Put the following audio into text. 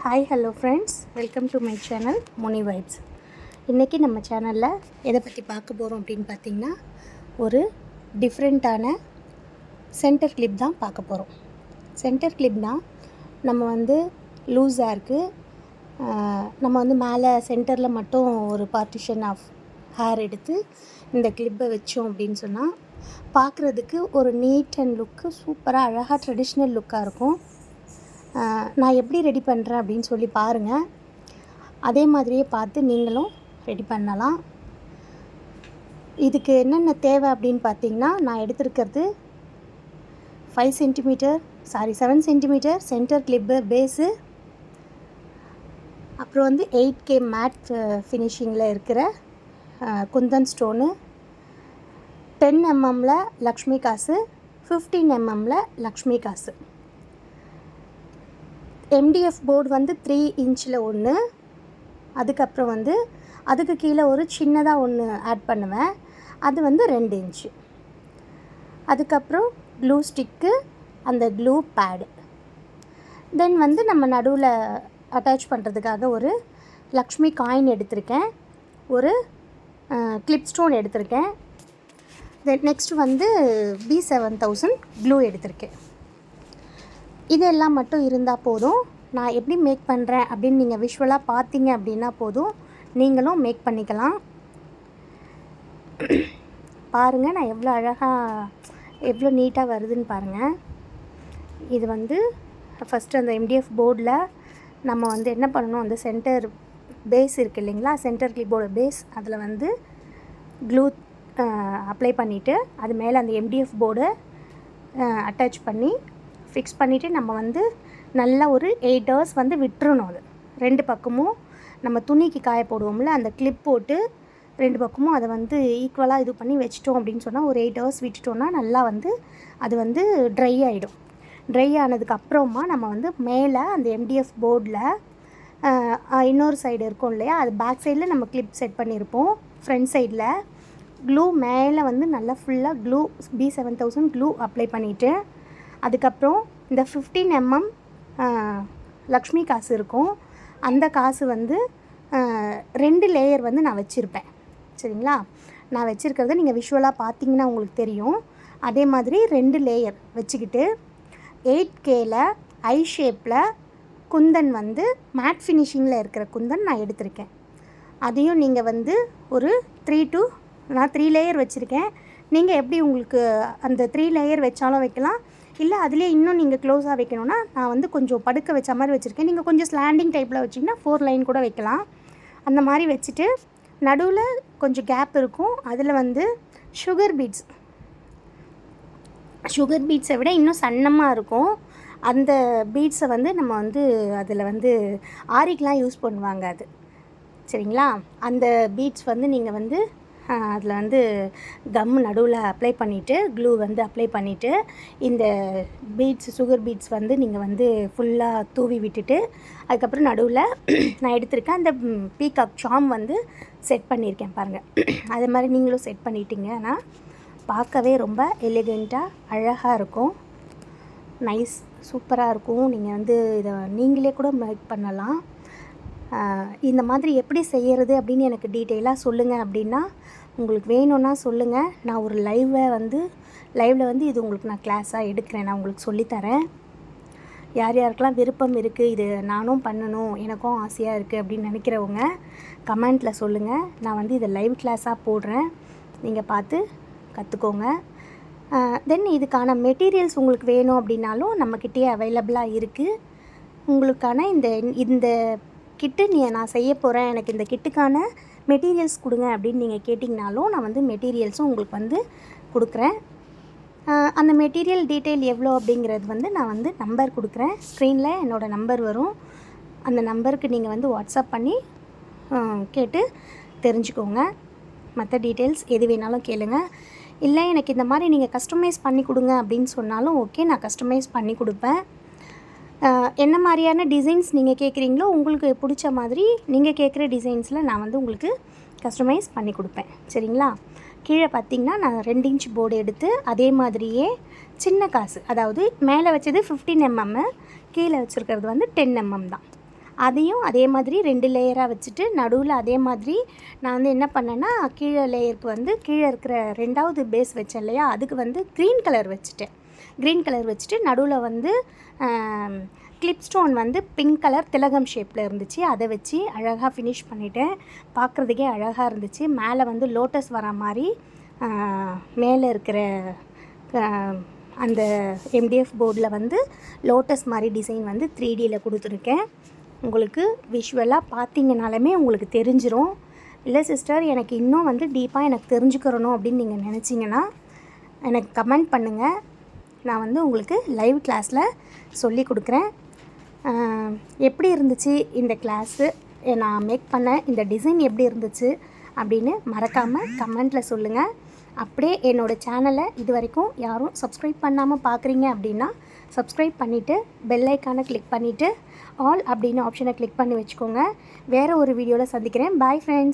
Hi hello friends, welcome to my channel Muni vibes. இன்றைக்கி நம்ம சேனலில் எதை பற்றி பார்க்க போகிறோம் அப்படின்னு பார்த்திங்கன்னா, ஒரு டிஃப்ரெண்ட்டான சென்டர் கிளிப் தான் பார்க்க போகிறோம். சென்டர் கிளிப்னால் நம்ம வந்து லூஸ் ஹேருக்கு நம்ம வந்து மேலே சென்டரில் மட்டும் ஒரு பார்ட்டிஷன் ஆஃப் ஹேர் எடுத்து இந்த கிளிப்பை வச்சோம் அப்படின்னு சொன்னால் பார்க்குறதுக்கு ஒரு நீட் அண்ட் லுக்கு சூப்பராக அழகாக ட்ரெடிஷ்னல் லுக்காக இருக்கும். நான் எப்படி ரெடி பண்ணுறேன் அப்படின்னு சொல்லி பாருங்கள். அதே மாதிரியே பார்த்து நீங்களும் ரெடி பண்ணலாம். இதுக்கு என்னென்ன தேவை அப்படின்னு பார்த்தீங்கன்னா, நான் எடுத்துருக்கிறது 7 சென்டிமீட்டர் சென்டர் கிளிப்பு பேஸு, அப்புறம் வந்து 8K மேட் ஃபினிஷிங்கில் இருக்கிற குந்தன் ஸ்டோனு, 10 mmல லக்ஷ்மி காசு, 15 mmல லக்ஷ்மி காசு. MDF போர்டு வந்து 3 இன்ச்சில் ஒன்று, அதுக்கப்புறம் வந்து அதுக்கு கீழே ஒரு சின்னதாக ஒன்று ஆட் பண்ணுவேன், அது வந்து 2 இன்ச்சு. அதுக்கப்புறம் க்ளூ ஸ்டிக்கு, அந்த க்ளூ பேடு. தென் வந்து நம்ம நடுவில் அட்டாச் பண்ணுறதுக்காக ஒரு லக்ஷ்மி காயின் எடுத்திருக்கேன், ஒரு கிளிப் ஸ்டோன் எடுத்திருக்கேன். தென் நெக்ஸ்ட் வந்து B7000 க்ளூ எடுத்திருக்கேன். இதெல்லாம் மட்டும் இருந்தால் போதும். நான் எப்படி மேக் பண்ணுறேன் அப்படின்னு நீங்கள் விஷுவலாக பார்த்தீங்க அப்படின்னா போதும், நீங்களும் மேக் பண்ணிக்கலாம். பாருங்கள், நான் எவ்வளோ அழகாக எவ்வளோ நீட்டாக வருதுன்னு பாருங்கள். இது வந்து ஃபஸ்ட்டு அந்த MDF போர்டில் நம்ம வந்து என்ன பண்ணணும், அந்த சென்டர் பேஸ் இருக்குது இல்லைங்களா, சென்டர் கிளிப்போட பேஸ், அதில் வந்து க்ளூ அப்ளை பண்ணிவிட்டு அது மேலே அந்த MDF போர்டை அட்டாச் பண்ணி ஃபிக்ஸ் பண்ணிவிட்டு நம்ம வந்து நல்லா ஒரு 8 hours வந்து விட்டுறணும். அது 2 பக்கமும் நம்ம துணிக்கு காய போடுவோம்ல, அந்த கிளிப் போட்டு 2 பக்கமும் அதை வந்து ஈக்குவலாக இது பண்ணி வச்சிட்டோம் அப்படின்னு சொன்னால் ஒரு 8 hours விட்டுட்டோன்னா நல்லா வந்து அது வந்து ட்ரை ஆகிடும். ட்ரை ஆனதுக்கப்புறமா நம்ம வந்து மேலே அந்த MDF போர்டில் இன்னொரு சைடு இருக்கும் இல்லையா, அது பேக் சைடில் நம்ம கிளிப் செட் பண்ணியிருப்போம். ஃப்ரண்ட் சைடில் க்ளூ மேலே வந்து நல்லா ஃபுல்லாக க்ளூ B7000 க்ளூ அப்ளை பண்ணிவிட்டு, அதுக்கப்புறம் இந்த 15 mm லக்ஷ்மி காசு இருக்கும், அந்த காசு வந்து 2 லேயர் வந்து நான் வச்சுருப்பேன். சரிங்களா, நான் வச்சுருக்கிறத நீங்கள் விஷுவலாக பார்த்தீங்கன்னா உங்களுக்கு தெரியும். அதே மாதிரி 2 லேயர் வச்சுக்கிட்டு 8Kல ஐ ஷேப்பில் குந்தன் வந்து மேட் ஃபினிஷிங்கில் இருக்கிற குந்தன் நான் எடுத்திருக்கேன். அதையும் நீங்கள் வந்து ஒரு நான் 3 லேயர் வச்சுருக்கேன். நீங்கள் எப்படி உங்களுக்கு அந்த 3 லேயர் வச்சாலும் வைக்கலாம், இல்லை அதிலே இன்னும் நீங்கள் க்ளோஸாக வைக்கணுன்னா நான் வந்து கொஞ்சம் படுக்க வச்ச மாதிரி வச்சுருக்கேன். நீங்கள் கொஞ்சம் ஸ்லாண்டிங் டைப்பில் வச்சிங்கன்னா 4 லைன் கூட வைக்கலாம். அந்த மாதிரி வச்சுட்டு நடுவில் கொஞ்சம் கேப் இருக்கும், அதில் வந்து சுகர் பீட்ஸை விட இன்னும் சன்னமாக இருக்கும். அந்த பீட்ஸை வந்து நம்ம வந்து அதில் வந்து ஆரிக்கெலாம் யூஸ் பண்ணுவாங்க அது. சரிங்களா, அந்த பீட்ஸ் வந்து நீங்கள் வந்து அதில் வந்து கம் நடுவில் அப்ளை பண்ணிவிட்டு க்ளூ வந்து அப்ளை பண்ணிவிட்டு இந்த சுகர் பீட்ஸ் வந்து நீங்கள் வந்து ஃபுல்லாக தூவி விட்டுட்டு அதுக்கப்புறம் நடுவில் நான் எடுத்திருக்கேன் அந்த பீகாக் சாம் வந்து செட் பண்ணியிருக்கேன் பாருங்கள். அது மாதிரி நீங்களும் செட் பண்ணிட்டீங்கன்னா பார்க்கவே ரொம்ப எலிகெண்ட்டாக அழகாக இருக்கும், நைஸ் சூப்பராக இருக்கும். நீங்கள் வந்து இதை நீங்களே கூட மேக் பண்ணலாம். இந்த மாதிரி எப்படி செய்கிறது அப்படின்னு எனக்கு டீட்டெயிலாக சொல்லுங்கள். அப்படின்னா உங்களுக்கு வேணும்னா சொல்லுங்கள், நான் ஒரு லைவில் வந்து இது உங்களுக்கு நான் கிளாஸாக எடுக்கிறேன், நான் உங்களுக்கு சொல்லித்தரேன். யார் யாருக்கெல்லாம் விருப்பம் இருக்குது, இது நானும் பண்ணணும் எனக்கும் ஆசையாக இருக்குது அப்படின்னு நினைக்கிறவங்க கமெண்ட்டில் சொல்லுங்கள். நான் வந்து இதை லைவ் கிளாஸாக போடுறேன், நீங்கள் பார்த்து கற்றுக்கோங்க. தென் இதுக்கான மெட்டீரியல்ஸ் உங்களுக்கு வேணும் அப்படின்னாலும் நம்மக்கிட்டே அவைலபிளாக இருக்குது. உங்களுக்கான இந்த கிட்டு நான் செய்ய போகிறேன், எனக்கு இந்த கிட்டுக்கான மெட்டீரியல்ஸ் கொடுங்க அப்படின்னு நீங்கள் கேட்டிங்கனாலும் நான் வந்து மெட்டீரியல்ஸும் உங்களுக்கு வந்து கொடுக்குறேன். அந்த மெட்டீரியல் டீட்டெயில் எவ்வளோ அப்படிங்கிறது வந்து நான் வந்து நம்பர் கொடுக்குறேன், ஸ்க்ரீனில் என்னோடய நம்பர் வரும். அந்த நம்பருக்கு நீங்கள் வந்து வாட்ஸ்அப் பண்ணி கேட்டு தெரிஞ்சுக்கோங்க. மற்ற டீட்டெயில்ஸ் எது வேணாலும் கேளுங்க. இல்லை எனக்கு இந்த மாதிரி நீங்கள் கஸ்டமைஸ் பண்ணி கொடுங்க அப்படின்னு சொன்னாலும் ஓகே, நான் கஸ்டமைஸ் பண்ணி கொடுப்பேன். என்ன மாதிரியான டிசைன்ஸ் நீங்கள் கேட்குறீங்களோ உங்களுக்கு பிடிச்ச மாதிரி நீங்கள் கேட்குற டிசைன்ஸில் நான் வந்து உங்களுக்கு கஸ்டமைஸ் பண்ணி கொடுப்பேன். சரிங்களா, கீழே பார்த்திங்கன்னா நான் 2 இன்ச் போர்டு எடுத்து அதே மாதிரியே சின்ன காசு, அதாவது மேலே வச்சது 15 mm, கீழே வச்சுருக்கிறது வந்து 10 mm தான். அதையும் அதே மாதிரி 2 லேயராக வச்சுட்டு நடுவில் அதே மாதிரி நான் வந்து என்ன பண்ணேன்னா, கீழே லேயருக்கு வந்து கீழே இருக்கிற 2வது பேஸ் வச்சேன் இல்லையா, அதுக்கு வந்து க்ரீன் கலர் வச்சுட்டு நடுவில் வந்து கிளிப் ஸ்டோன் வந்து பிங்க் கலர் திலகம் ஷேப்பில் இருந்துச்சு, அதை வச்சு அழகாக ஃபினிஷ் பண்ணிட்டேன். பார்க்குறதுக்கே அழகாக இருந்துச்சு. மேலே வந்து லோட்டஸ் வர மாதிரி மேலே இருக்கிற அந்த MDF போர்டில் வந்து லோட்டஸ் மாதிரி டிசைன் வந்து 3Dயில் கொடுத்துருக்கேன். உங்களுக்கு விஷுவலாக பார்த்தீங்கனாலுமே உங்களுக்கு தெரிஞ்சிரும். இல்லை சிஸ்டர் எனக்கு இன்னும் வந்து டீப்பாக எனக்கு தெரிஞ்சுக்கிறணும் அப்படின்னு நீங்கள் நினச்சிங்கன்னா எனக்கு கமெண்ட் பண்ணுங்கள். நான் வந்து உங்களுக்கு லைவ் கிளாஸில் சொல்லி கொடுக்குறேன். எப்படி இருந்துச்சு இந்த கிளாஸு, நான் மேக் பண்ண இந்த டிசைன் எப்படி இருந்துச்சு அப்படின்னு மறக்காமல் கமெண்ட்டில் சொல்லுங்கள். அப்படியே என்னோடய சேனலை இது வரைக்கும் யாரும் சப்ஸ்கிரைப் பண்ணாமல் பார்க்குறீங்க அப்படின்னா சப்ஸ்கிரைப் பண்ணிவிட்டு பெல் ஐக்கானை கிளிக் பண்ணிவிட்டு ஆல் அப்படின்னு ஆப்ஷனை கிளிக் பண்ணி வச்சுக்கோங்க. வேறு ஒரு வீடியோவில் சந்திக்கிறேன். Bye friends.